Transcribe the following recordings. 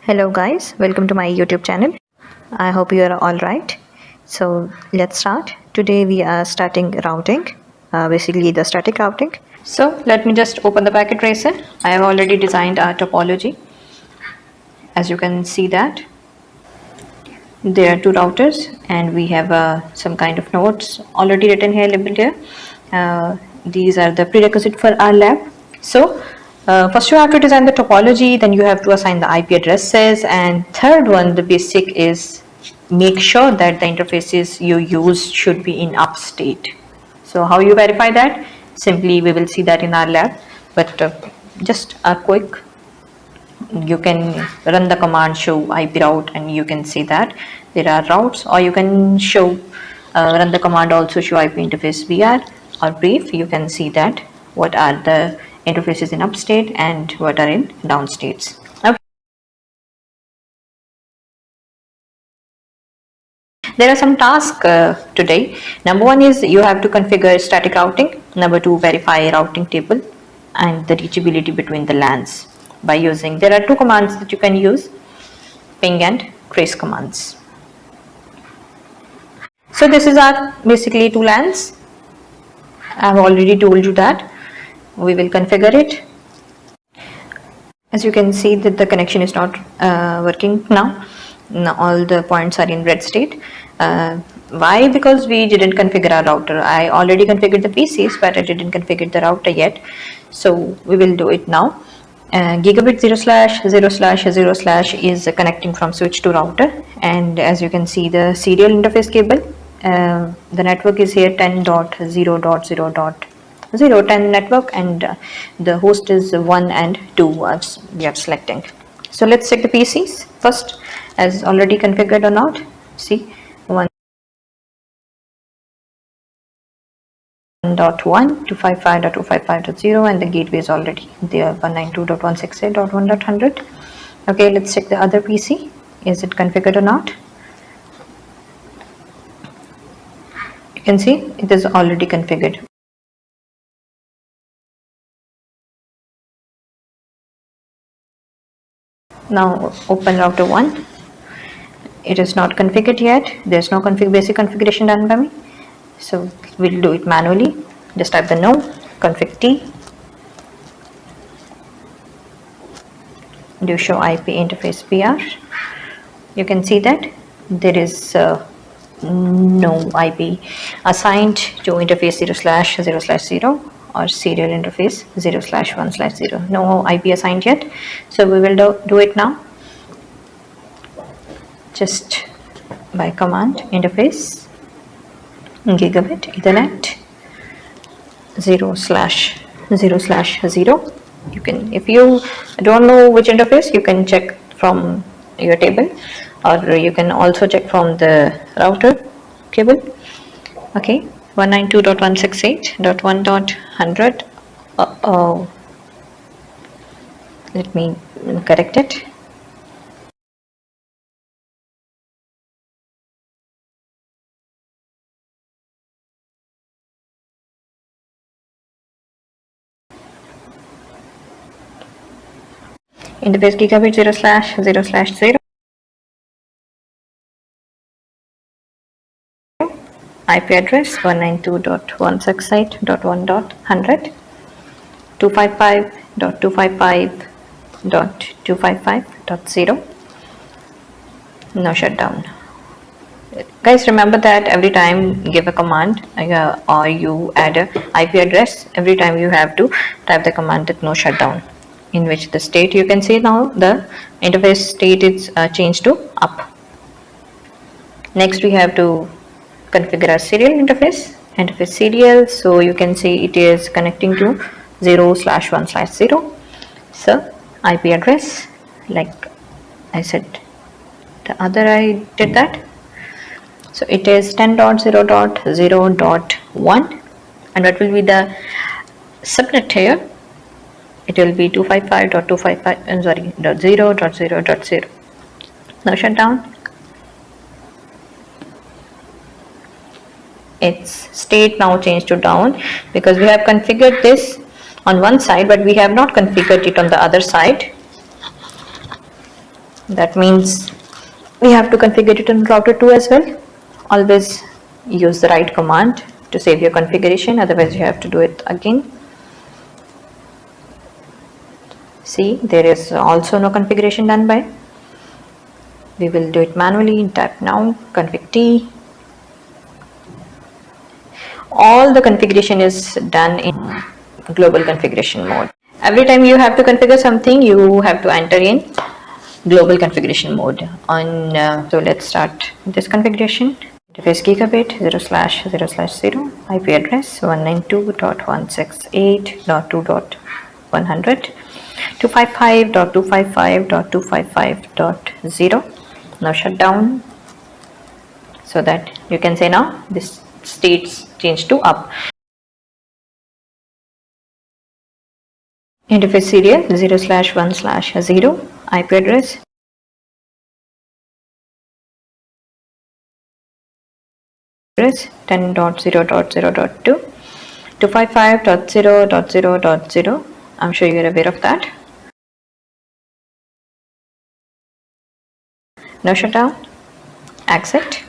Hello guys, welcome to my YouTube channel. I hope you are all right. So let's start. Today we are starting routing, basically the static routing. So let me just open the packet tracer. I have already designed our topology. As you can see that there are two routers and we have some kind of nodes already written here, labeled here. These are the prerequisite for our lab. So first you have to design the topology, then you have to assign the IP addresses, and third one, the basic, is make sure that the interfaces you use should be in upstate. So how you verify that? Simply we will see that in our lab, but just a quick, you can run the command show IP route and you can see that there are routes, or you can show run the command also show IP interface BR or brief. You can see that what are the interfaces in upstate and what are in downstates. Okay. There are some tasks today. Number one is you have to configure static routing. Number two, verify routing table and the reachability between the LANs by using, there are two commands that you can use, ping and trace commands. So this is our basically two LANs. I have already told you that. We will configure it. As you can see that the connection is not working now. Now all the points are in red state. Why? Because we didn't configure our router. I already configured the PCs, but I didn't configure the router yet. So we will do it now. Gigabit 0/0/0/ is connecting from switch to router, and as you can see the serial interface cable, the network is here 10.0.0.0 network, and the host is 1 and 2 we are selecting. So let's check the PCs first, as already configured or not. See, 1.1 255.255.0, and the gateway is already there, 192.168.1.100. okay, let's check the other PC. Is it configured or not? You can see it is already configured. Now open router 1. It is not configured yet. There's no basic configuration done by me, so we'll do it manually. Just type the no config T, do show IP interface BR. You can see that there is no IP assigned to interface 0/0/0 or serial interface 0/1/0. No IP assigned yet, so we will do it now. Just by command interface gigabit ethernet 0/0/0. You can, if you don't know which interface, you can check from your table, or you can also check from the router cable. Okay, 192.168.1.100. Let me correct it. Interface gigabit 0/0/0. IP address 192.168.1.100. 255.255.255.0. No shutdown. Guys, remember that every time you give a command or you add a IP address, every time you have to type the command that no shutdown, in which the state, you can see now the interface state is changed to up. Next we have to configure our serial interface serial. So you can see it is connecting to 0/1/0. So IP address, like I said the other, I did that. So it is 10.0.0.1, and what will be the subnet here? It will be 255.255 .0.0.0. Now shut down. Its state now changed to down, because we have configured this on one side, but we have not configured it on the other side. That means we have to configure it on router 2 as well. Always use the right command to save your configuration, otherwise you have to do it again. See, there is also no configuration done by. We will do it manually. Type now config T. All the configuration is done in global configuration mode. Every time you have to configure something, you have to enter in global configuration mode. So let's start this configuration. Interface gigabit 0/0/0, IP address 192.168.2.100, 255.255.255.0. Now shut down, so that you can say now this states change to up. Interface serial 0/1/0, IP address 10.0.0.2, 255.0.0.0. I'm sure you're aware of that. Now shut down, accept.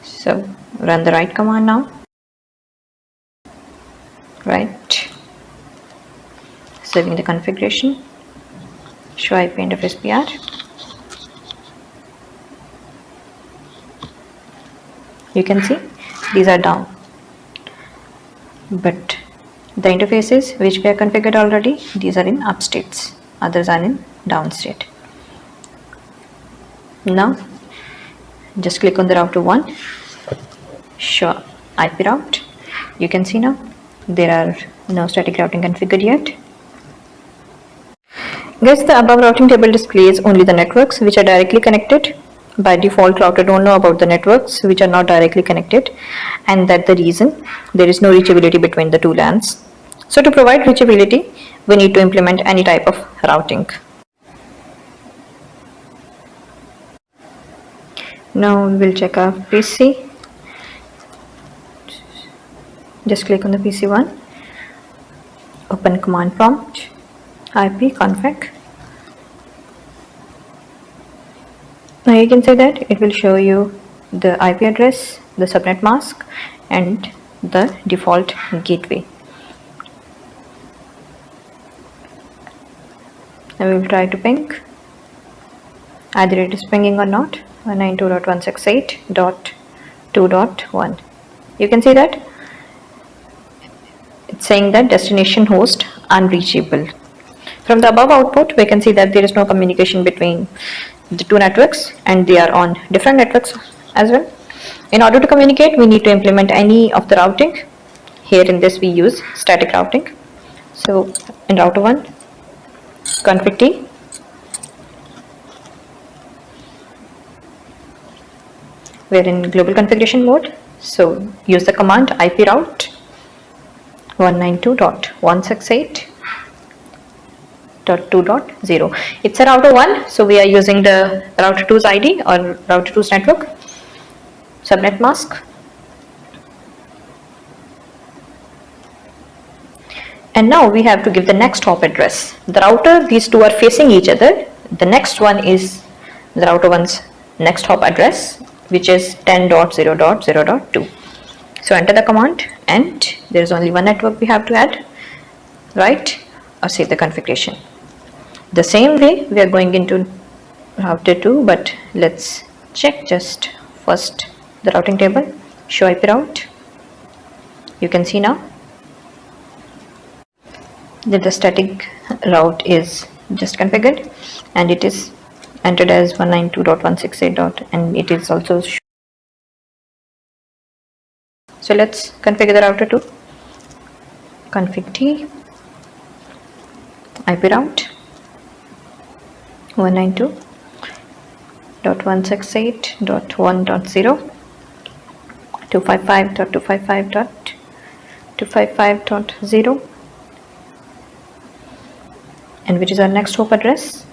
So run the right command now. Right. Saving the configuration. Show IP interface PR. You can see these are down, but the interfaces which we are configured already, these are in up states, others are in down state. Now just click on the router 1, show IP route. You can see now there are no static routing configured yet. Guys, the above routing table displays only the networks which are directly connected. By default, router don't know about the networks which are not directly connected, and that's the reason there is no reachability between the two LANs. So to provide reachability, we need to implement any type of routing. Now we will check our PC. Just click on the PC1, open command prompt, ipconfig. Now you can say that it will show you the IP address, the subnet mask, and the default gateway. Now we will try to ping. Either it is pinging or not. 192.168.2.1. You can see that it's saying that destination host unreachable. From the above output, we can see that there is no communication between the two networks, and they are on different networks as well. In order to communicate, we need to implement any of the routing. Here in this we use static routing. So in router 1, config T, we are in global configuration mode, so use the command IP route 192.168.2.0. It's a router 1, so we are using the router 2's ID or router 2's network subnet mask. And now we have to give the next hop address. The router, these two are facing each other. The next one is the router 1's next hop address, which is 10.0.0.2. So enter the command, and there is only one network we have to add, right? Or save the configuration. The same way we are going into router 2, but let's check just first the routing table, show IP route. You can see now that the static route is just configured, and it is entered as 192.168. And it is also so let's configure the router 2. Config T, IP route 192.168.1.0, 255.255.255.0, and which is our next hop address,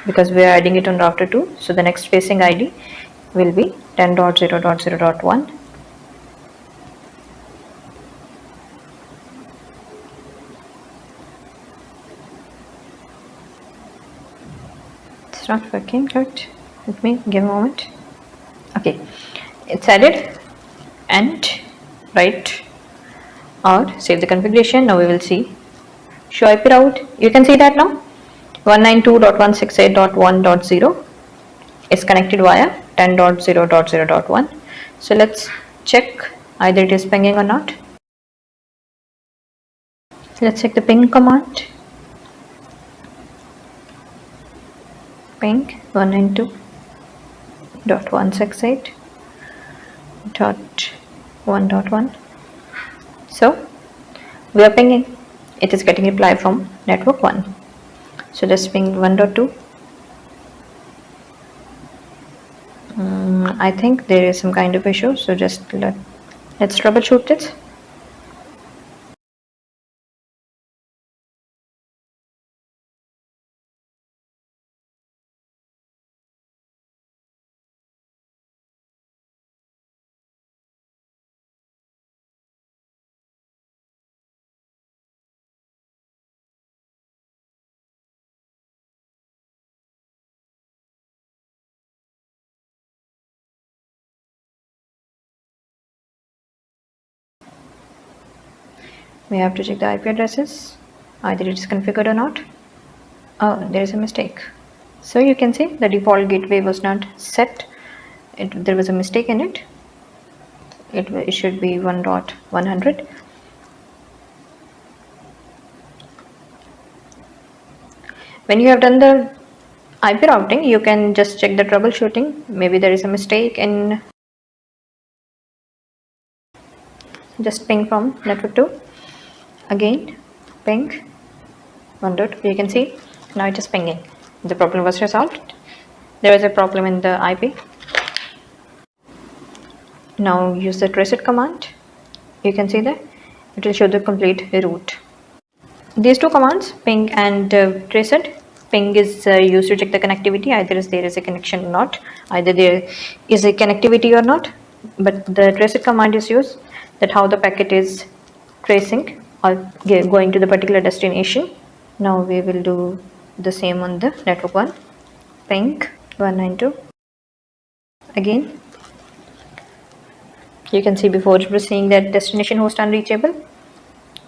because we are adding it on router 2, so the next facing ID will be 10.0.0.1. not working. Good. Let me give a moment. Okay, it's added. And right, or save the configuration. Now we will see show IP route. You can see that now 192.168.1.0 is connected via 10.0.0.1. So let's check either it is pinging or not. Let's check the ping command. Ping 192.168.1.1. So we are pinging. It is getting reply from network 1. So let's ping 1.2. I think there is some kind of issue, so just let's troubleshoot this. We have to check the IP addresses, either it is configured or not. Oh, there is a mistake. So you can see the default gateway was not set. There was a mistake in it. It should be 1.100. When you have done the IP routing, you can just check the troubleshooting. Maybe there is a mistake in. Just ping from network 2. Again, ping 1.2. You can see now it is pinging. The problem was resolved. There was a problem in the IP. Now use the traceIt command. You can see that it will show the complete route. These two commands, ping and traceIt. Ping is used to check the connectivity, either there is a connection or not, either there is a connectivity or not. But the traceIt command is used that how the packet is tracing or going to the particular destination. Now we will do the same on the network 1. Ping 192. Again, you can see before it was saying that destination host unreachable.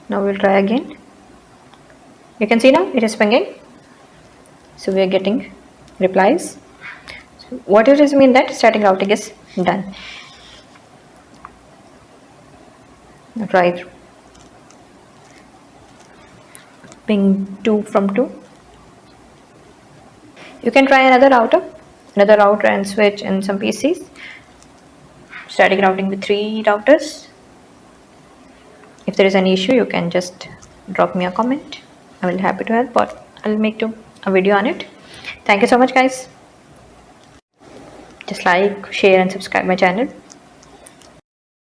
Now we'll try again. You can see now it is pinging. So we are getting replies. So what it is mean that static routing is done. Try ping 2 from 2. You can try another router and switch in some PCs. Static routing with 3 routers. If there is any issue, you can just drop me a comment. I will be happy to help, or I'll make a video on it. Thank you so much, guys. Just like, share and subscribe my channel.